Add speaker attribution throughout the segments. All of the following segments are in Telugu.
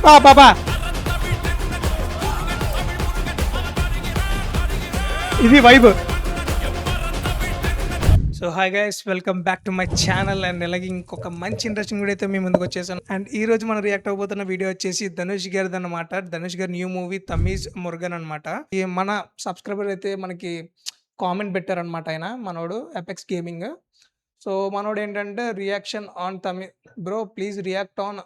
Speaker 1: బాబా ఇది vibe. So hi guys, welcome back to my channel. And ఇలాగే ఇంకొక మంచి ఇంట్రెస్టింగ్ వీడియో అయితే మీ ముందుకు వచ్చేసాను. అండ్ ఈ రోజు మనం రియాక్ట్ అవబోతున్న వీడియో వచ్చేసి ధనుష్ గారిది అనమాట. ధనుష్ గారి న్యూ మూవీ తమీజ్ మురుగన్ అనమాట. ఈ మన సబ్స్క్రైబర్ అయితే మనకి కామెంట్ పెట్టారనమాట. ఆయన మనోడు ఎపెక్స్ గేమింగ్. సో మనోడు ఏంటంటే రియాక్షన్ ఆన్ తమి bro please react on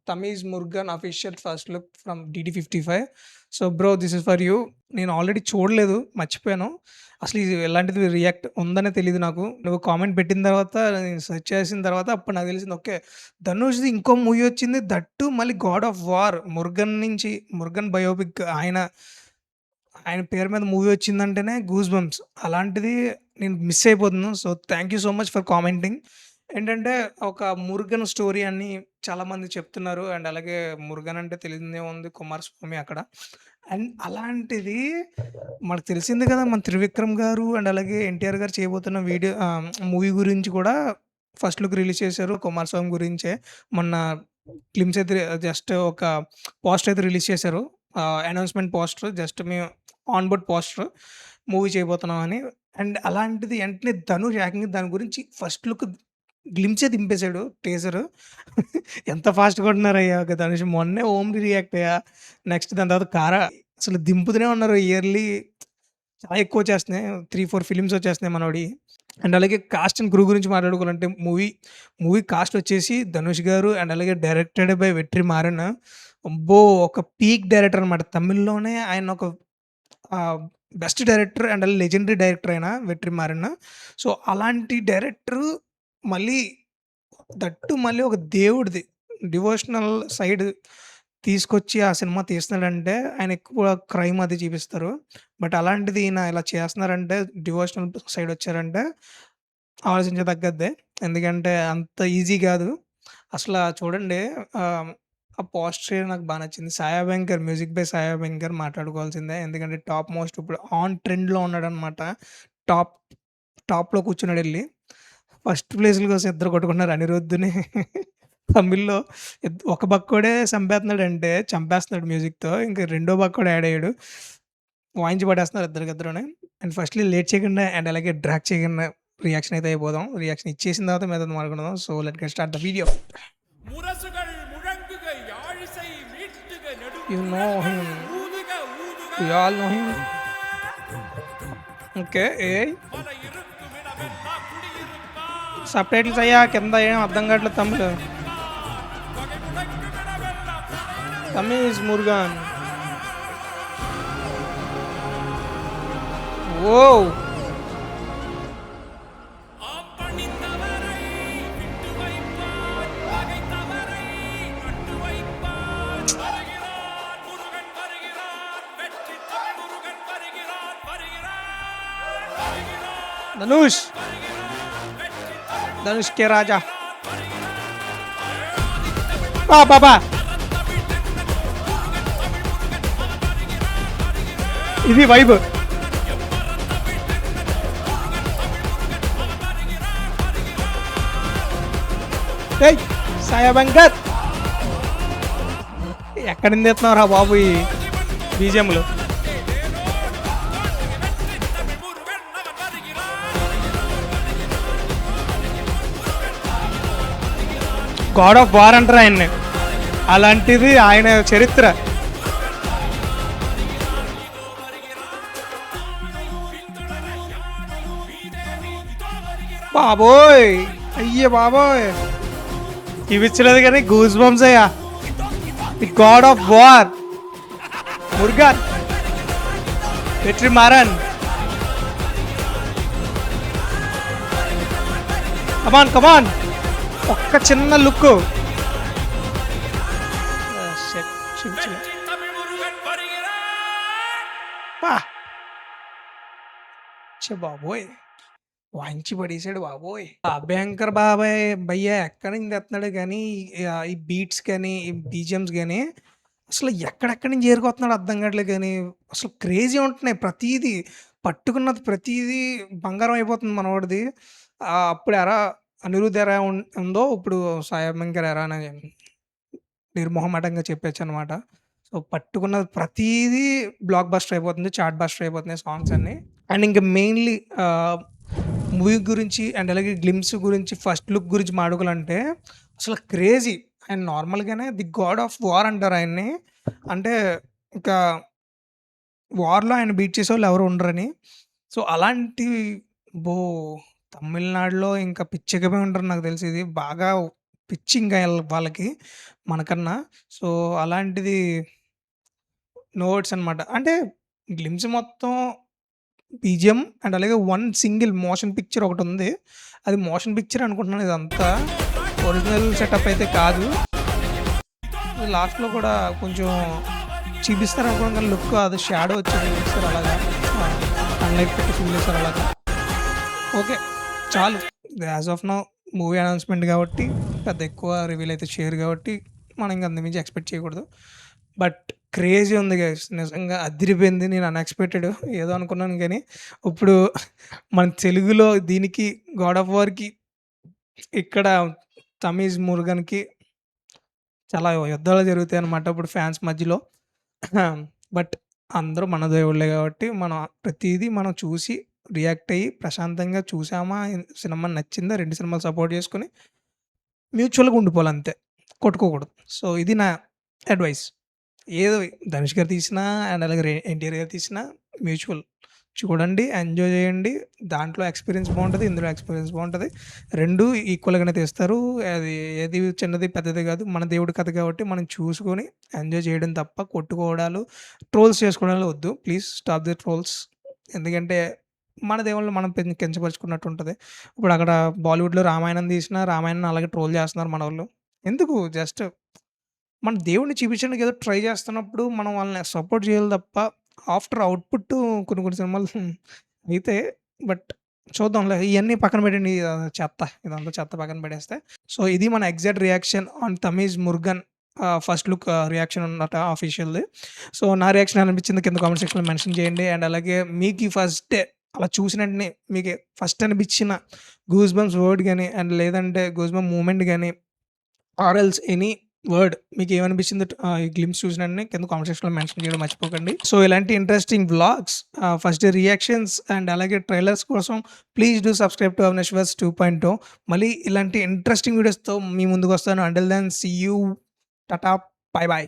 Speaker 1: Tamizh Murugan official first look from DD55. So bro this is for you. నేను ఆల్రెడీ చూడలేదు, మర్చిపోయాను. అసలు ఇది ఎలాంటిది రియాక్ట్ ఉందనే తెలీదు నాకు. నువ్వు కామెంట్ పెట్టిన తర్వాత నేను సెర్చ్ చేసిన తర్వాత అప్పుడు నాకు తెలిసింది, ఓకే ధనుష్‌ది ఇంకో మూవీ వచ్చింది. దట్టు మళ్ళీ 'గాడ్ ఆఫ్ వార్' మురుగన్ నుంచి, మురుగన్ బయోపిక్ ఆయన పేరు మీద మూవీ వచ్చిందంటేనే గూస్ బంప్స్. అలాంటిది నేను మిస్ అయిపోతున్నాను. So thank you so much for commenting. ఏంటంటే ఒక మురుగన్ స్టోరీ అని చాలామంది చెప్తున్నారు. అండ్ అలాగే మురుగన్ అంటే తెలియదేముంది, కుమారస్వామి అక్కడ. అండ్ అలాంటిది మనకు తెలిసింది కదా, మన త్రివిక్రమ్ గారు అండ్ అలాగే ఎన్టీఆర్ గారు చేయబోతున్న మూవీ గురించి కూడా ఫస్ట్ లుక్ రిలీజ్ చేశారు. కుమారస్వామి గురించే మొన్న గ్లిమ్స్ అయితే జస్ట్ ఒక పోస్టర్ అయితే రిలీజ్ చేశారు. అనౌన్స్మెంట్ పోస్టర్, జస్ట్ మేము ఆన్ బోర్డ్ పోస్టర్ మూవీ చేయబోతున్నామని. అండ్ అలాంటిది వెంటనే ధనుష్ ఏకంగా దాని గురించి ఫస్ట్ లుక్ గ్లిమ్సే దింపేశాడు టీజర్. ఎంత ఫాస్ట్‌గా ఉంటున్నారయ్యా ధనుష్. మొన్నే ఓమ్‌ని రియాక్ట్ అయ్యా. నెక్స్ట్ దాని తర్వాత కారా. అసలు దింపుతూనే ఉన్నారు. ఇయర్లీ చాలా ఎక్కువ వచ్చేస్తున్నాయి. 3, 4 ఫిల్మ్స్ వచ్చేస్తున్నాయి మనోడియి. అండ్ అలాగే కాస్ట్ అండ్ క్రూ గురించి మాట్లాడుకోవాలంటే మూవీ కాస్ట్ వచ్చేసి ధనుష్ గారు అండ్ అలాగే డైరెక్టెడ్ బై వెట్రిమారన్. అబ్బో! ఒక పీక్ డైరెక్టర్ అనమాట. తమిళ్‌లోనే ఆయన ఒక best director and legendary director అయిన వెట్రిమారన్. సో అలాంటి డైరెక్టర్ మళ్ళీ మళ్ళీ ఒక దేవుడిది డివోషనల్ సైడ్ తీసుకొచ్చి ఆ సినిమా తీస్తున్నాడంటే ఆయన ఎక్కువ క్రైమ్ అది చూపిస్తారు. బట్ అలాంటిది ఈయన ఇలా చేస్తున్నారంటే, డివోషనల్ సైడ్ వచ్చారంటే ఆలోచించదగ్గదే. ఎందుకంటే అంత ఈజీ కాదు. అసల చూడండి, ఆ పోస్టరే నాకు బాగా నచ్చింది. 'సాయి అభ్యంకర్' మ్యూజిక్ బై 'సాయి అభ్యంకర్' మాట్లాడుకోవాల్సిందే. ఎందుకంటే టాప్ మోస్ట్ ఇప్పుడు ఆన్ ట్రెండ్‌లో ఉన్నాడనమాట. టాప్ టాప్‌లో కూర్చున్నాడెళ్ళి. ఫస్ట్ ప్లేస్‌ల కోసం ఇద్దరు కొట్టుకుంటున్నారు. అనిరుద్‌ని తమిళ్‌లో ఒక బక్కోడే చంపేస్తున్నాడంటే చంపేస్తున్నాడు మ్యూజిక్‌తో. ఇంక రెండో బక్కోడు యాడ్ అయ్యాడు. వాయించి పడేస్తున్నారు ఇద్దరికిద్దరుని. అండ్ ఫస్ట్‌లీ లేట్ చేయకుండా అండ్ అలాగే డ్రాగ్ చేయకుండా రియాక్షన్ అయితే అయిపోదాం. రియాక్షన్ ఇచ్చేసిన తర్వాత మిగతాది మాట్లాడుకుందాం. So let get start the video. You know him. You all know him. Okay. Subtitles అయ్యా కింద ఏం అర్థం కావట్లేదు తమ్ముడు. తమీజ్ మురుగన్. ఓహ్! ధనుష్ కే రాజా. బాబా ఇది వైబ్. ఏయ్ సాయి అభ్యంకర్ ఎక్కడి నుంచి తెస్తున్నావురా బాబు ఈ బీజిఎంలు. గాడ్ ఆఫ్ వార్ అంటారు ఆయన్ని. అలాంటిది ఆయన చరిత్ర. బాబోయ్, అయ్యే బాబోయ్, ఇవిచ్చలేదు కానీ గూస్ బంప్స్ అయ్యా. The god of war Murugan Vetrimaaran. Come on come on, ఒక్క చిన్న లుక్. బాబోయ్ వాయించి పడేసాడు బాబోయ్. అభ్యంకర్ బాబాయ్ భయ్య ఎక్కడి నుంచి తెస్తున్నాడు కానీ ఈ బీట్స్ కానీ ఈ బీజిఎమ్స్ కానీ అసలు ఎక్కడెక్కడి నుంచి చేరుకొస్తున్నాడు అర్థం కావట్లేదు. కానీ అసలు క్రేజీ ఉంటున్నాయి. ప్రతీది పట్టుకున్నది ప్రతీది బంగారం అయిపోతుంది మనవాడిది. అప్పుడు ఎరా అనిరుద్ధ్ ఎరా ఉందో ఇప్పుడు సాయి అభ్యంకర్ ఎరా అని నిర్మొహమాటంగా చెప్పేయొచ్చనమాట. సో, పట్టుకున్న ప్రతీదీ బ్లాక్ బస్టర్ అయిపోతుంది. చార్ట్ బస్టర్ అయిపోతున్నాయి సాంగ్స్ అన్నీ. అండ్ ఇంక మెయిన్‌లీ ఆహ్, మూవీ గురించి అండ్ అలాగే గ్లిమ్స్ గురించి ఫస్ట్ లుక్ గురించి మాడుకోవాలంటే అసలు క్రేజీ. ఆయన నార్మల్‌గానే ది గాడ్ ఆఫ్ వార్ అంటారు ఆయన్ని. అంటే ఇంకా వార్‌లో ఆయన బీట్ చేసేవాళ్ళు ఎవరు ఉండరని. సో, అలాంటి అబ్బో! తమిళనాడులో ఇంకా పిచ్చెక్కిపోయి ఉంటారు నాకు తెలిసి. ఇది బాగా పిచ్చి ఇంకా వాళ్ళకి మనకన్నా. సో, అలాంటిది నో వర్డ్స్ అనమాట. అంటే గ్లిమ్స్ మొత్తం బీజీఎం అండ్ అలాగే వన్ సింగిల్ మోషన్ పిక్చర్ ఒకటుంది. అది మోషన్ పిక్చర్ అనుకుంటున్నాను ఇదంతా. ఒరిజినల్ సెటప్ అయితే కాదు. లాస్ట్‌లో కూడా కొంచెం చూపిస్తారనుకున్నాను కానీ లుక్ అది షాడో వచ్చి చూపిస్తారు అలాగా. సన్‌లైట్ పెట్టి చూపిస్తారు అలాగా. ఓకే. చాలు. As of now movie announcement కాబట్టి పెద్ద ఎక్కువ రివీల్ అయితే చేయరు కాబట్టి మనం ఇంక అంతకుమించి ఎక్స్‌పెక్ట్ చేయకూడదు. బట్ క్రేజీ ఉంది గైస్. నిజంగా అదిరిపోయింది. నేను అన్‌ఎక్స్‌పెక్టెడ్ ఏదో అనుకున్నాను గానీ, ఇప్పుడు మన తెలుగులో దీనికి 'గాడ్ ఆఫ్ వార్‌కి' ఇక్కడ 'తమీజ్ మురుగన్‌కి' చాలా యుద్ధాలు జరుగుతాయన్నమాట ఇప్పుడు ఫ్యాన్స్ మధ్యలో. బట్ అందరూ మన దేవుళ్ళే గాబట్టి, మనం ప్రతీదీ మనం చూసి, రియాక్ట్ అయ్యి, ప్రశాంతంగా చూసామా, సినిమా నచ్చిందా, 2 సినిమాలు సపోర్ట్ చేసుకొని, మ్యూచువల్‌గా ఉండిపోవాలంతే. కొట్టుకోకూడదు. సో, ఇది నా అడ్వైస్. ఏదో ధనుష్ గారు తీసినా అండ్ అలాగే ఎన్టీఆర్ గారు తీసినా మ్యూచువల్. చూడండి, ఎంజాయ్ చేయండి. దాంట్లో ఎక్స్‌పీరియన్స్ బావుంటది. ఇందులో ఎక్స్‌పీరియన్స్ బావుంటది. 2 ఈక్వల్‌గానే తీస్తారు. అది ఏది చిన్నది, పెద్దది కాదు. మన దేవుడి కథ కాబట్టి మనం చూసుకొని ఎంజాయ్ చేయడం తప్ప కొట్టుకోవడాలు, ట్రోల్స్ చేసుకోవడాలు వద్దు. Please stop the trolls. ఎందుకంటే మన దేవుళ్ళని మనం కించపరుచుకున్నట్టు ఉంటది. ఇప్పుడు అక్కడ బాలీవుడ్‌లో రామాయణం తీసినా రామాయణాన్ని అలాగే ట్రోల్ చేస్తున్నారు మనోళ్ళు. ఎందుకు జస్ట్ మన దేవుడిని చూపించడానికి ఏదో ట్రై చేస్తున్నప్పుడు మనం వాళ్ళని సపోర్ట్ చేయాలి తప్ప, ఆఫ్టర్ ఔట్‌పుట్ కొన్ని కొన్ని సినిమాలు అయితే బట్ చూద్దాంలే. ఇయన్నీ పక్కన పెట్టండి. చెత్త. ఇదంతా చెత్త పక్కన పడేస్తే. సో, ఇది మన exact reaction on 'Tamizh Murugan' first look reaction అన్నమాట ఆఫీషియల్‌ది. సో, నా రియాక్షన్ ఎలా అనిపించిందో కింద కామెంట్ సెక్షన్‌లో మెన్షన్ చేయండి. అండ్ అలాగే మీకు ఈ ఫస్ట్ డే అలా చూసిన వెంటనే మీకు ఫస్ట్ అనిపించిన గూస్ బంప్స్ వర్డ్ గాని అండ్ లేదంటే గూస్ బంప్ మూవ్‌మెంట్ గాని ఆర్ ఎల్స్ ఎనీ వర్డ్ మీకేమనిపించిందో ఈ గ్లింప్స్ చూసిన వెంటనే కింద కామెంట్ సెక్షన్‌లో మెన్షన్ చేయడం మర్చిపోకండి. సో, ఇలాంటి interesting vlogs first day reactions and అలాగే ట్రైలర్స్ కోసం please do subscribe to Avinash 2.0. మళ్ళీ ఇలాంటి ఇంట్రెస్టింగ్ వీడియోస్‌తో మీ ముందుకొస్తాను. Until then see you. Tata. Bye by.